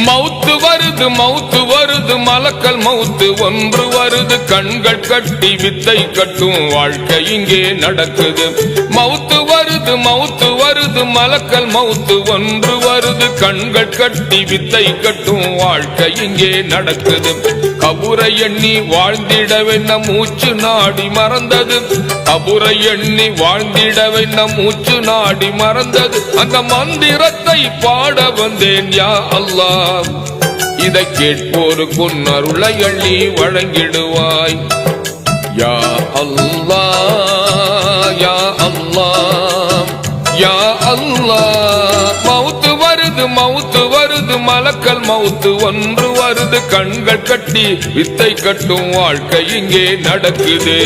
மௌத்து வருது மௌத்து வருது மலக்கல் மௌத்து ஒன்று வருது கண்கள் கட்டி வித்தை கட்டும் வாழ்க்கை இங்கே நடக்குது மௌத்து வருது மௌத்து வருது மலக்கல் மௌத்து ஒன்று வருது கண்கள் கட்டி வித்தை கட்டும் வாழ்க்கை இங்கே நடக்குது கபுரை எண்ணி வாழ்ந்திடவே நம் மூச்சு நாடி மறந்தது கபுரை எண்ணி வாழ்ந்திடவே நம் மூச்சு நாடி மறந்தது அந்த மந்திரத்தை பாட வந்தேன் யா அல்லாஹ் இதை கேட்போருக்கு அருளை அள்ளி வழங்கிடுவாய் யா அல்லாஹ் யா அல்லாஹ் யா அல்லாஹ் மௌத்து வருது மௌத்து வருது மலக்கல் மௌத்து ஒன்று வருது கண்கள் கட்டி வித்தை கட்டும் வாழ்க்கை இங்கே நடக்குது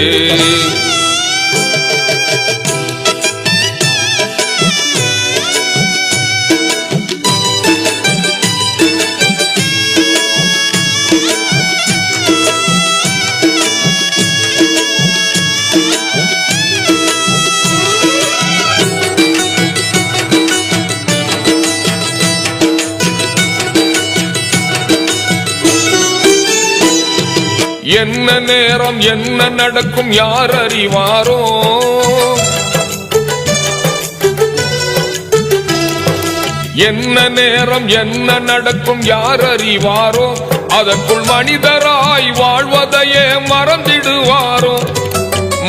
என்ன நேரம் என்ன நடக்கும் யார் அறிவாரோ என்ன நேரம் என்ன நடக்கும் யார் அறிவாரோ அதற்குள் மனிதராய் வாழ்வதையே மறந்திடுவாரோ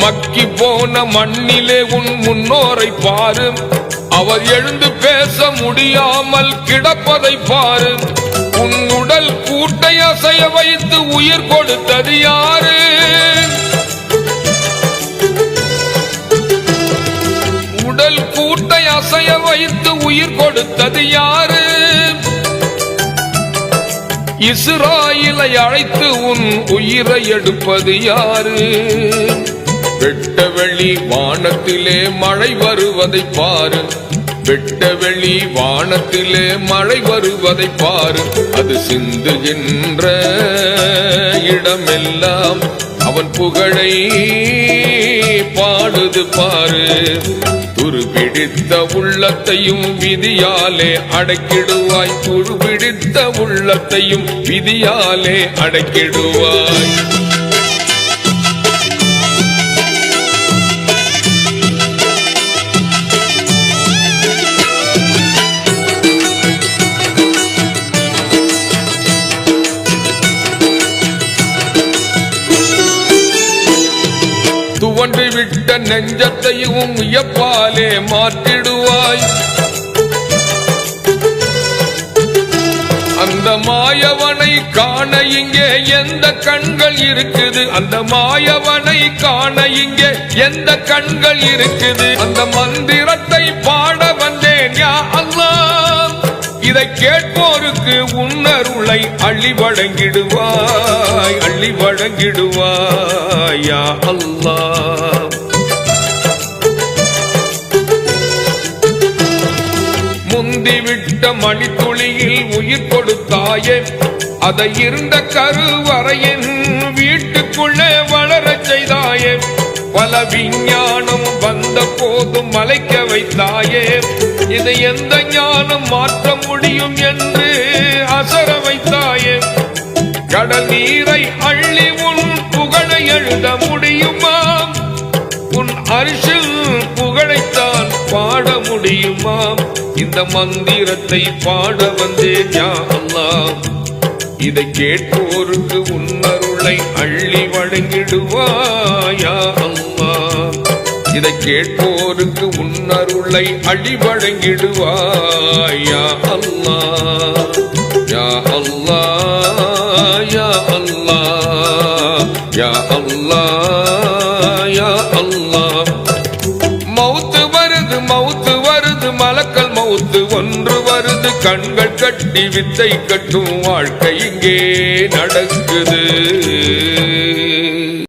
மக்கி போன மண்ணிலே உன் முன்னோரை பாரு அவர் எழுந்து பேச முடியாமல் கிடப்பதை பாரு உன் உடல் கூட்டை அசைய வைத்து உயிர் கொடுத்தது யாரு உடல் கூட்டை அசைய வைத்து உயிர் கொடுத்தது யாரு இஸ்ராயேலை அழைத்து உன் உயிரை எடுப்பது யாரு வெட்ட வெளி வானத்திலே மழை வருவதை பாரு வெட்ட வெளி வானத்திலே மழை வருவதை பாரு அது சிந்துகின்ற இடமெல்லாம் அவன் புகழை பாடுது பாரு துருபிடித்த உள்ளத்தையும் விதியாலே அடக்கிடுவாய் துருபிடித்த உள்ளத்தையும் விதியாலே அடக்கிடுவாய் துவண்டு விட்ட நெஞ்சத்தையும் வியப்பாலே மாற்றிடுவாய் அந்த மாயவனை காண இங்கே எந்த கண்கள் இருக்குது அந்த மாயவனை காண இங்கே எந்த கண்கள் இருக்குது அந்த மந்திரத்தை பாட வந்தேன் யா அல்லாஹ் இதை கேட்போருக்கு உன்னருளை அள்ளி வழங்கிடுவாய் அள்ளி வழங்கிடுவாய் யா அல்லாஹ் முந்திவிட்ட மணித்துளியில் உயிர் கொடுத்தாயே அதை இருந்த கருவறையின் வீட்டுக்குள்ளே வளரச் செய்தாயே பல விஞ்ஞானம் வந்த போதும் மலைக்க வைத்தாயே இதை எந்த ஞானம் மாற்ற முடியும் என்று அசர வைத்தாயே கடல் நீரை அள்ளி உன் புகழை எழுத முடியுமா உன் அரிசில் புகழைத்தான் பாட முடியுமா இந்த மந்திரத்தை பாட வந்தேன் யா அல்லாஹ் இதை கேட்போருக்கு உன்னருளை அள்ளி வழங்கிடுவாய் யா அல்லாஹ் இதை கேட்போருக்கு உன்னருளை அள்ளி வழங்கிடுவாய் யா அல்லாஹ் யா அல்லாஹ் யா அல்லாஹ் யா அல்லாஹ் யா அல்லாஹ் மௌத்து வருது மௌத்து வருது மலக்கல் மௌத்து ஒன்று வருது கண்கள் கட்டி வித்தை கட்டும் வாழ்க்கை இங்கே நடக்குது